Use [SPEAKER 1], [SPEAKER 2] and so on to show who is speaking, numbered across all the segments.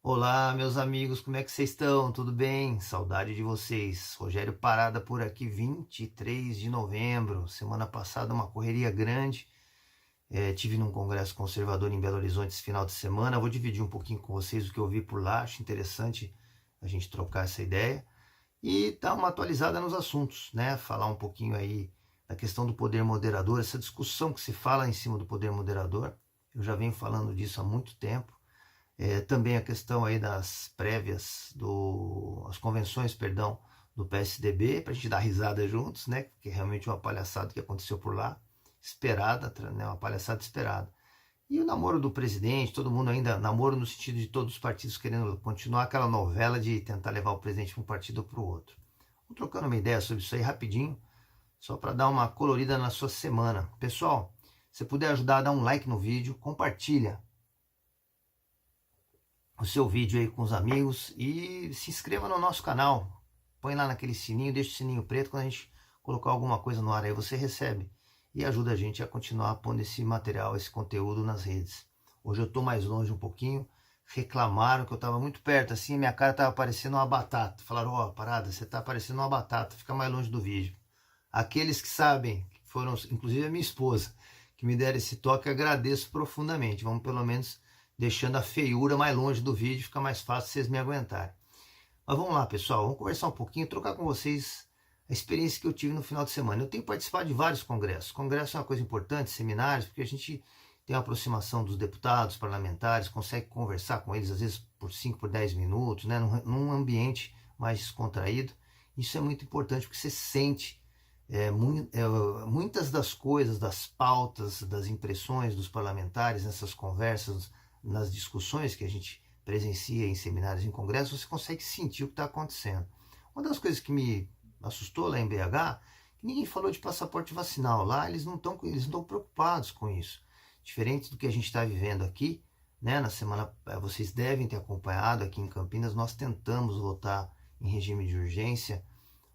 [SPEAKER 1] Olá, meus amigos, como é que vocês estão? Tudo bem? Saudade de vocês. Rogério Parada por aqui, 23 de novembro. Semana passada uma correria grande. Tive num congresso conservador em Belo Horizonte esse final de semana. Vou dividir um pouquinho com vocês o que eu vi por lá. Acho interessante a gente trocar essa ideia e dar uma atualizada nos assuntos, né? Falar um pouquinho aí da questão do poder moderador, essa discussão que se fala em cima do poder moderador. Eu já venho falando disso há muito tempo. Também a questão aí das prévias, as convenções, perdão, do PSDB, para a gente dar risada juntos, né? Que é realmente uma palhaçada que aconteceu por lá, esperada, né? Uma palhaçada esperada. E o namoro do presidente, todo mundo ainda, namoro no sentido de todos os partidos querendo continuar aquela novela de tentar levar o presidente para um partido ou para o outro. Vou trocando uma ideia sobre isso aí rapidinho, só para dar uma colorida na sua semana. Pessoal, se puder ajudar a dar um like no vídeo, compartilha o seu vídeo aí com os amigos e se inscreva no nosso canal. Põe lá naquele sininho, deixa o sininho preto, quando a gente colocar alguma coisa no ar aí você recebe. E ajuda a gente a continuar pondo esse material, esse conteúdo nas redes. Hoje eu estou mais longe um pouquinho, reclamaram que eu estava muito perto, assim, minha cara estava parecendo uma batata. Falaram, ó, Parada, você está parecendo uma batata, fica mais longe do vídeo. Aqueles que sabem, que foram inclusive a minha esposa, que me deram esse toque, agradeço profundamente. Vamos pelo menos deixando a feiura mais longe do vídeo, fica mais fácil vocês me aguentarem. Mas vamos lá, pessoal, vamos conversar um pouquinho, trocar com vocês a experiência que eu tive no final de semana. Eu tenho participado de vários congressos. Congresso é uma coisa importante, seminários, porque a gente tem a aproximação dos deputados, parlamentares, consegue conversar com eles, às vezes por 5, por 10 minutos, né, num ambiente mais descontraído. Isso é muito importante, porque você sente muitas das coisas, das pautas, das impressões dos parlamentares nessas conversas, nas discussões que a gente presencia em seminários, em congressos, você consegue sentir o que está acontecendo. Uma das coisas que me assustou lá em BH, que ninguém falou de passaporte vacinal. Lá eles não estão preocupados com isso. Diferente do que a gente está vivendo aqui, né? Na semana, vocês devem ter acompanhado aqui em Campinas, nós tentamos votar em regime de urgência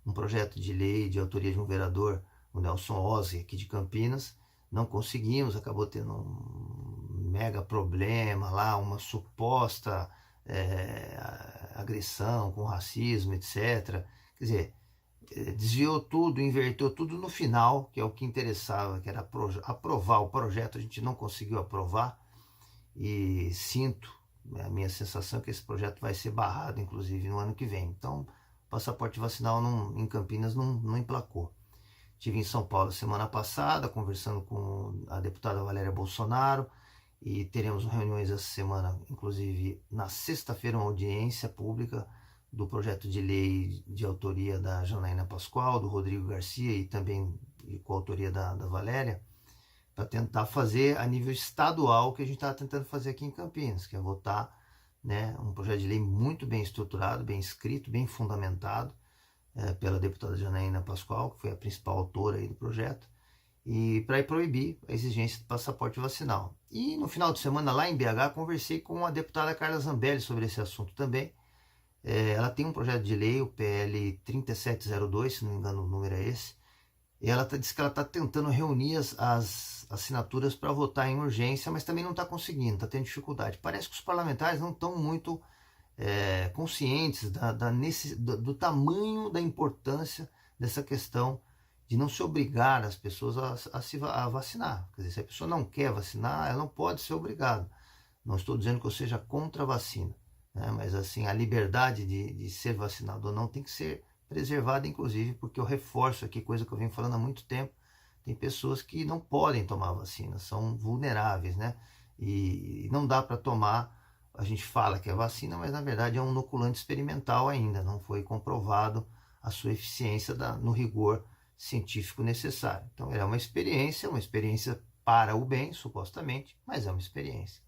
[SPEAKER 1] um projeto de lei de autoria de um vereador, o Nelson Ozzi, aqui de Campinas. Não conseguimos, acabou tendo um mega problema lá, uma suposta agressão com racismo, etc. Quer dizer, desviou tudo, inverteu tudo no final, que é o que interessava, que era aprovar o projeto. A gente não conseguiu aprovar e sinto, a minha sensação é que esse projeto vai ser barrado, inclusive, no ano que vem. Então, passaporte vacinal em Campinas não emplacou. Estive em São Paulo semana passada, conversando com a deputada Valéria Bolsonaro, e teremos reuniões essa semana, inclusive na sexta-feira, uma audiência pública do projeto de lei de autoria da Janaína Pascoal, do Rodrigo Garcia e também de coautoria da Valéria, para tentar fazer a nível estadual o que a gente está tentando fazer aqui em Campinas, que é votar, né, um projeto de lei muito bem estruturado, bem escrito, bem fundamentado, pela deputada Janaína Pascoal, que foi a principal autora aí do projeto, e para proibir a exigência de passaporte vacinal. E no final de semana, lá em BH, conversei com a deputada Carla Zambelli sobre esse assunto também. Ela tem um projeto de lei, o PL 3702, se não me engano o número é esse, e ela disse que ela está tentando reunir as assinaturas para votar em urgência, mas também não está conseguindo, está tendo dificuldade. Parece que os parlamentares não estão muito conscientes do tamanho da importância dessa questão de não se obrigar as pessoas a vacinar. Quer dizer, se a pessoa não quer vacinar, ela não pode ser obrigada. Não estou dizendo que eu seja contra a vacina, né? Mas assim, a liberdade de ser vacinado ou não tem que ser preservada, inclusive, porque eu reforço aqui, coisa que eu venho falando há muito tempo, tem pessoas que não podem tomar vacina, são vulneráveis, né? E não dá para tomar. A gente fala que é vacina, mas na verdade é um inoculante experimental ainda, não foi comprovado a sua eficiência no rigor científico necessário. Então é uma experiência para o bem, supostamente, mas é uma experiência.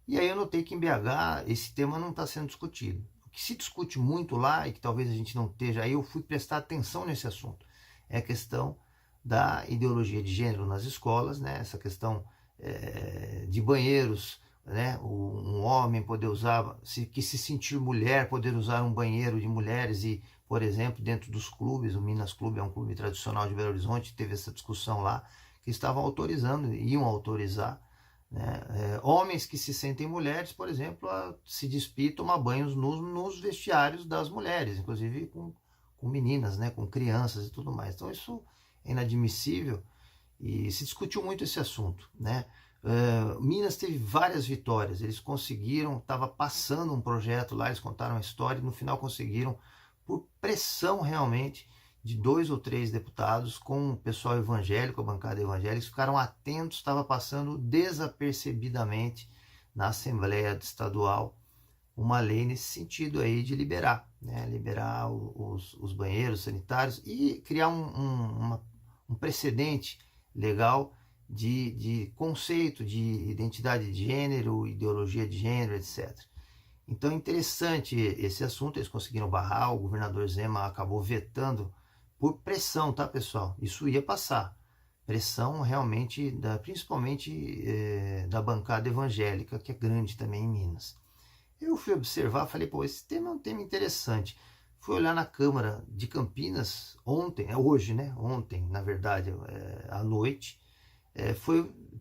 [SPEAKER 1] E aí eu notei que em BH esse tema não está sendo discutido. O que se discute muito lá, e que talvez a gente não esteja, aí eu fui prestar atenção nesse assunto, é a questão da ideologia de gênero nas escolas, né? Essa questão de banheiros, né? Um homem poder usar, que se sentir mulher, poder usar um banheiro de mulheres e, por exemplo, dentro dos clubes, o Minas Clube é um clube tradicional de Belo Horizonte, teve essa discussão lá, que estavam autorizando, iam autorizar, né, homens que se sentem mulheres, por exemplo, a se despir, tomar banhos nos vestiários das mulheres, inclusive com meninas, né, com crianças e tudo mais. Então isso é inadmissível e se discutiu muito esse assunto, né? Minas teve várias vitórias, eles conseguiram, estava passando um projeto lá, eles contaram a história e no final conseguiram, por pressão realmente de 2 ou 3 deputados, com o pessoal evangélico, a bancada evangélica, eles ficaram atentos, estava passando desapercebidamente na Assembleia Estadual uma lei nesse sentido aí de liberar, né? Liberar os banheiros sanitários e criar um precedente legal de conceito de identidade de gênero, ideologia de gênero, etc. Então é interessante esse assunto, eles conseguiram barrar, o governador Zema acabou vetando por pressão, tá, pessoal? Isso ia passar. Pressão realmente, principalmente da bancada evangélica, que é grande também em Minas. Eu fui observar, falei, pô, esse tema é um tema interessante. Fui olhar na Câmara de Campinas ontem, hoje, né? Ontem, na verdade, à noite,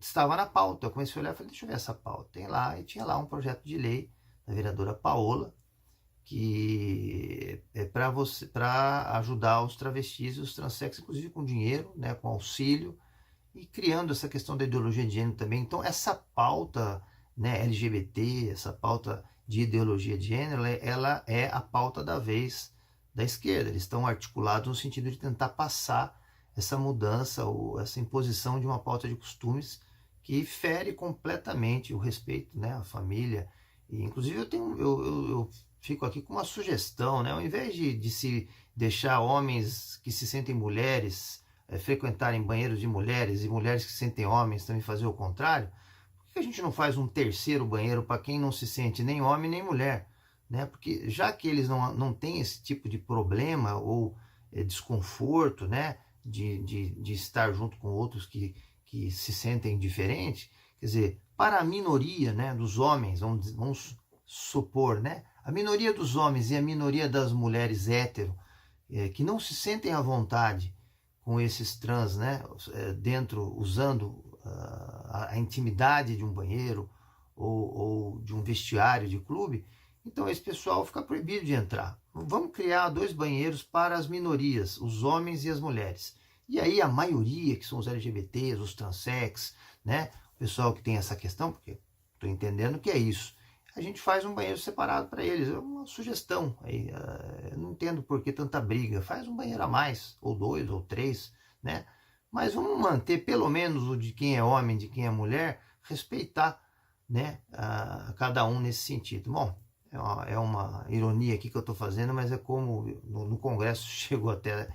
[SPEAKER 1] estava na pauta. Eu comecei a olhar e falei, deixa eu ver essa pauta. Tem lá, e tinha lá um projeto de lei da vereadora Paola, que é para ajudar os travestis e os transexos, inclusive com dinheiro, né, com auxílio, e criando essa questão da ideologia de gênero também. Então, essa pauta, né, LGBT, essa pauta de ideologia de gênero, ela é a pauta da vez da esquerda. Eles estão articulados no sentido de tentar passar essa mudança ou essa imposição de uma pauta de costumes que fere completamente o respeito, né, à família. E, inclusive, eu fico aqui com uma sugestão, né, ao invés de se deixar homens que se sentem mulheres frequentarem banheiros de mulheres e mulheres que se sentem homens também fazer o contrário, por que a gente não faz um terceiro banheiro para quem não se sente nem homem nem mulher? Né? Porque já que eles não têm esse tipo de problema ou desconforto, né, de estar junto com outros que se sentem diferentes, quer dizer, para a minoria, né, dos homens, vamos supor, né, a minoria dos homens e a minoria das mulheres hétero, que não se sentem à vontade com esses trans, né, dentro, usando a intimidade de um banheiro ou de um vestiário de clube, então esse pessoal fica proibido de entrar. Vamos criar 2 banheiros para as minorias, os homens e as mulheres. E aí a maioria, que são os LGBTs, os transex, né, o pessoal que tem essa questão, porque estou entendendo que é isso, a gente faz um banheiro separado para eles. É uma sugestão. Eu não entendo por que tanta briga. Faz um banheiro a mais, ou 2, ou 3, né? Mas vamos manter pelo menos o de quem é homem, de quem é mulher, respeitar, né, cada um nesse sentido. Bom, é uma ironia aqui que eu estou fazendo, mas é como no Congresso chegou até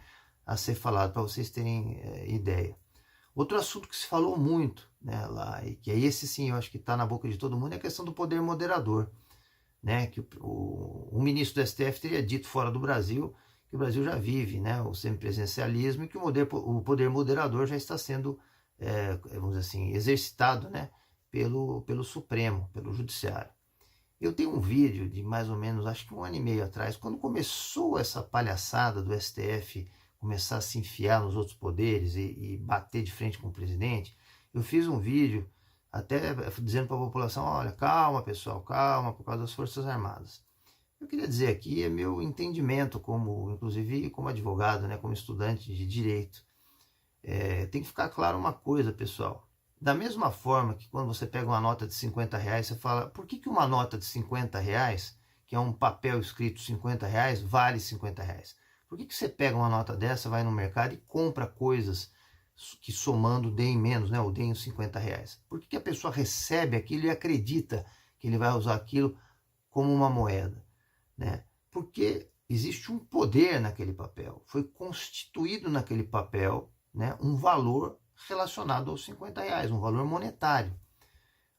[SPEAKER 1] a ser falado, para vocês terem ideia. Outro assunto que se falou muito, né, lá, e que é esse sim, eu acho que está na boca de todo mundo, é a questão do poder moderador, né, que o ministro do STF teria dito fora do Brasil que o Brasil já vive, né, o semipresencialismo e que o poder moderador já está sendo, vamos dizer assim, exercitado, né, pelo Supremo, pelo Judiciário. Eu tenho um vídeo de mais ou menos, acho que 1 ano e meio atrás, quando começou essa palhaçada do STF começar a se enfiar nos outros poderes e bater de frente com o presidente, eu fiz um vídeo até dizendo para a população, olha, calma pessoal, calma, por causa das Forças Armadas. Eu queria dizer aqui, é meu entendimento, inclusive como advogado, né, como estudante de direito. Tem que ficar claro uma coisa, pessoal. Da mesma forma que quando você pega uma nota de 50 reais, você fala, por que uma nota de 50 reais, que é um papel escrito 50 reais, vale 50 reais? Por que você pega uma nota dessa, vai no mercado e compra coisas que somando deem menos, né, ou deem os 50 reais? Por que a pessoa recebe aquilo e acredita que ele vai usar aquilo como uma moeda? Né? Porque existe um poder naquele papel, foi constituído naquele papel, né, um valor relacionado aos 50 reais, um valor monetário.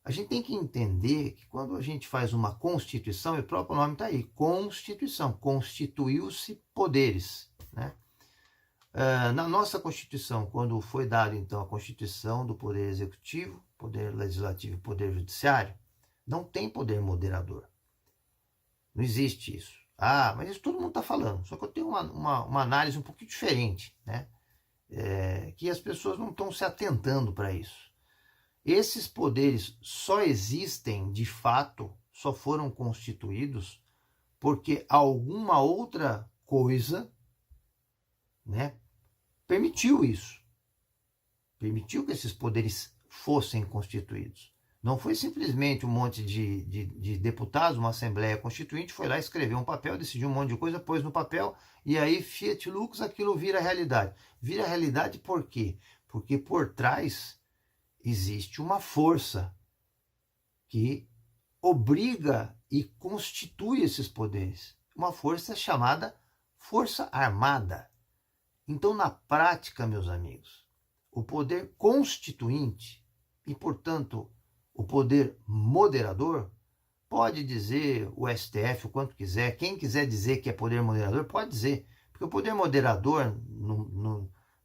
[SPEAKER 1] A gente tem que entender que quando a gente faz uma Constituição, e o próprio nome está aí, Constituição, constituiu-se poderes. Né? Na nossa Constituição, quando foi dada então a Constituição do Poder Executivo, Poder Legislativo e Poder Judiciário, não tem poder moderador. Não existe isso. Ah, mas isso todo mundo está falando, só que eu tenho uma análise um pouquinho diferente. Né? que as pessoas não estão se atentando para isso. Esses poderes só existem, de fato, só foram constituídos porque alguma outra coisa, né, permitiu isso. Permitiu que esses poderes fossem constituídos. Não foi simplesmente um monte de deputados, uma Assembleia Constituinte, foi lá escrever um papel, decidiu um monte de coisa, pôs no papel, e aí, fiat lux, aquilo vira realidade. Vira realidade por quê? Porque por trás existe uma força que obriga e constitui esses poderes. Uma força chamada Força Armada. Então, na prática, meus amigos, o poder constituinte e, portanto, o poder moderador, pode dizer o STF o quanto quiser, quem quiser dizer que é poder moderador, pode dizer, porque o poder moderador,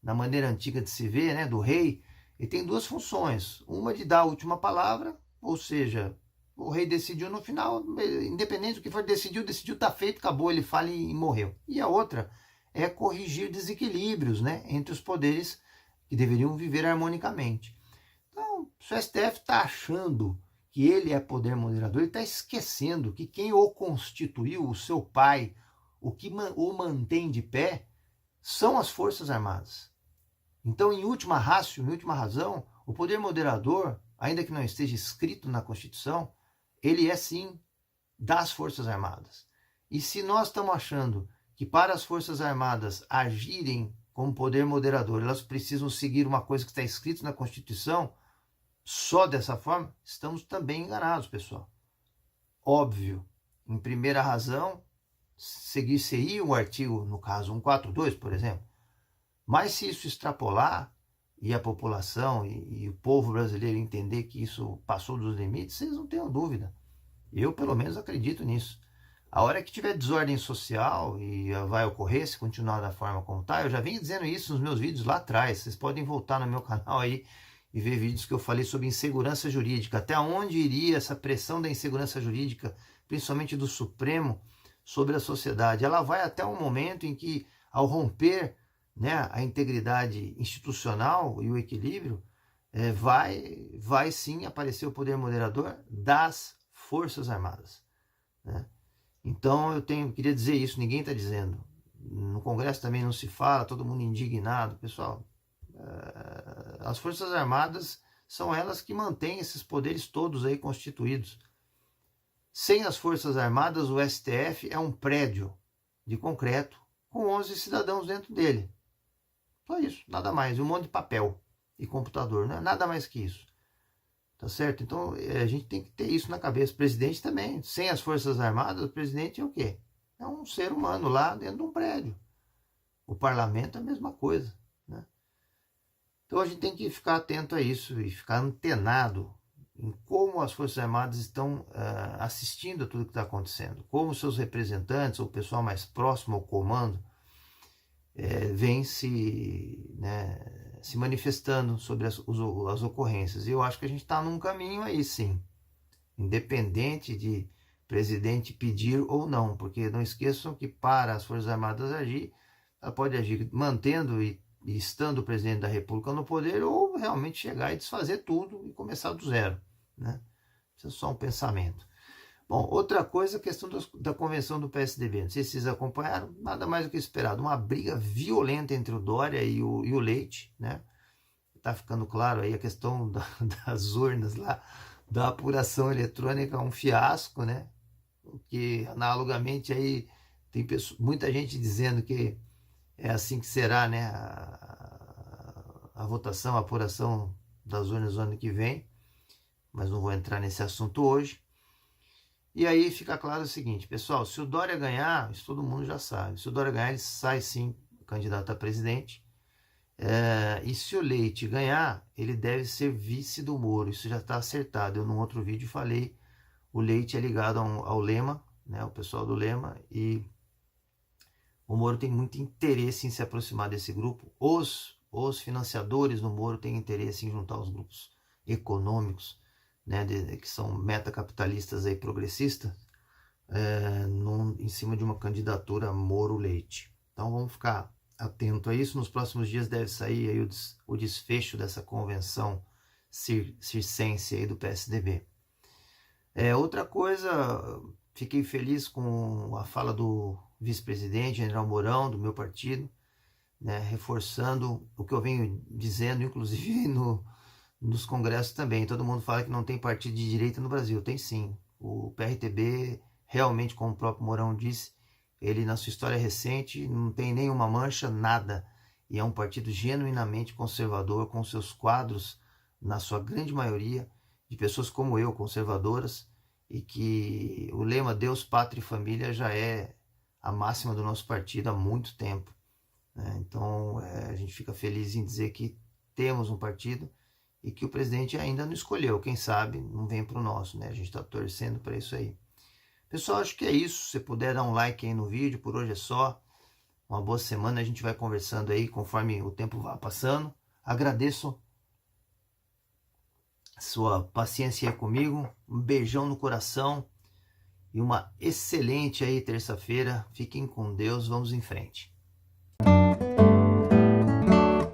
[SPEAKER 1] na maneira antiga de se ver, né, do rei, ele tem duas funções, uma de dar a última palavra, ou seja, o rei decidiu no final, independente do que for, decidiu, tá feito, acabou, ele fala e morreu. E a outra é corrigir desequilíbrios, né, entre os poderes que deveriam viver harmonicamente. Então, se o STF está achando que ele é poder moderador, ele está esquecendo que quem o constituiu, o seu pai, o que o mantém de pé, são as Forças Armadas. Então, em última ratio, em última razão, o poder moderador, ainda que não esteja escrito na Constituição, ele é sim das Forças Armadas. E se nós estamos achando que para as Forças Armadas agirem como poder moderador, elas precisam seguir uma coisa que está escrito na Constituição, só dessa forma, estamos também enganados, pessoal. Óbvio, em primeira razão, seguir-se-ia o artigo, no caso, 142, por exemplo. Mas se isso extrapolar, e a população e o povo brasileiro entender que isso passou dos limites, vocês não tenham dúvida. Eu, pelo menos, acredito nisso. A hora que tiver desordem social e vai ocorrer, se continuar da forma como está, eu já venho dizendo isso nos meus vídeos lá atrás. Vocês podem voltar no meu canal aí e ver vídeos que eu falei sobre insegurança jurídica. Até onde iria essa pressão da insegurança jurídica, principalmente do Supremo, sobre a sociedade? Ela vai até um momento em que, ao romper, né, a integridade institucional e o equilíbrio, vai sim aparecer o poder moderador das Forças Armadas, né? Então eu queria dizer isso, ninguém está dizendo. No Congresso também não se fala, todo mundo indignado. Pessoal, as Forças Armadas são elas que mantêm esses poderes todos aí constituídos. Sem as Forças Armadas, o STF é um prédio de concreto com 11 cidadãos dentro dele. Só isso, nada mais. Um monte de papel e computador, não é nada mais que isso. Tá certo? Então a gente tem que ter isso na cabeça. O presidente também. Sem as Forças Armadas, o presidente é o quê? É um ser humano lá dentro de um prédio. O parlamento é a mesma coisa, né? Então a gente tem que ficar atento a isso e ficar antenado em como as Forças Armadas estão assistindo a tudo que está acontecendo. Como seus representantes, ou o pessoal mais próximo ao comando, vem se manifestando sobre as ocorrências. E eu acho que a gente está num caminho aí, sim. Independente de presidente pedir ou não. Porque não esqueçam que para as Forças Armadas agir, ela pode agir mantendo e estando o presidente da República no poder, ou realmente chegar e desfazer tudo e começar do zero, né? Isso é só um pensamento. Bom, outra coisa, a questão da convenção do PSDB. Não sei se vocês acompanharam, nada mais do que esperado. Uma briga violenta entre o Dória e o Leite, né? Tá ficando claro aí a questão das urnas lá, da apuração eletrônica, um fiasco, né? Porque analogamente aí tem muita gente dizendo que é assim que será, né? A votação, a apuração das urnas no ano que vem, mas não vou entrar nesse assunto hoje. E aí fica claro o seguinte, pessoal, se o Dória ganhar, isso todo mundo já sabe, se o Dória ganhar, ele sai sim candidato a presidente, e se o Leite ganhar, ele deve ser vice do Moro, isso já está acertado. Eu num outro vídeo falei, o Leite é ligado ao Lema, né, o pessoal do Lema, e o Moro tem muito interesse em se aproximar desse grupo. Os financiadores do Moro têm interesse em juntar os grupos econômicos, né, que são metacapitalistas aí, progressistas, em cima de uma candidatura Moro-Leite. Então vamos ficar atento a isso. Nos próximos dias deve sair aí o desfecho dessa convenção circense aí do PSDB. Outra coisa, fiquei feliz com a fala do vice-presidente, general Mourão, do meu partido, né, reforçando o que eu venho dizendo, inclusive nos congressos também. Todo mundo fala que não tem partido de direita no Brasil. Tem sim. O PRTB, realmente, como o próprio Mourão disse, ele na sua história recente não tem nenhuma mancha, nada. E é um partido genuinamente conservador, com seus quadros, na sua grande maioria, de pessoas como eu, conservadoras, e que o lema Deus, Pátria e Família já é a máxima do nosso partido há muito tempo, né? Então a gente fica feliz em dizer que temos um partido e que o presidente ainda não escolheu. Quem sabe não vem para o nosso, né? A gente está torcendo para isso aí. Pessoal, acho que é isso. Se puder dar um like aí no vídeo, por hoje é só. Uma boa semana, a gente vai conversando aí conforme o tempo vai passando. Agradeço sua paciência aí comigo. Um beijão no coração e uma excelente aí terça-feira. Fiquem com Deus, vamos em frente.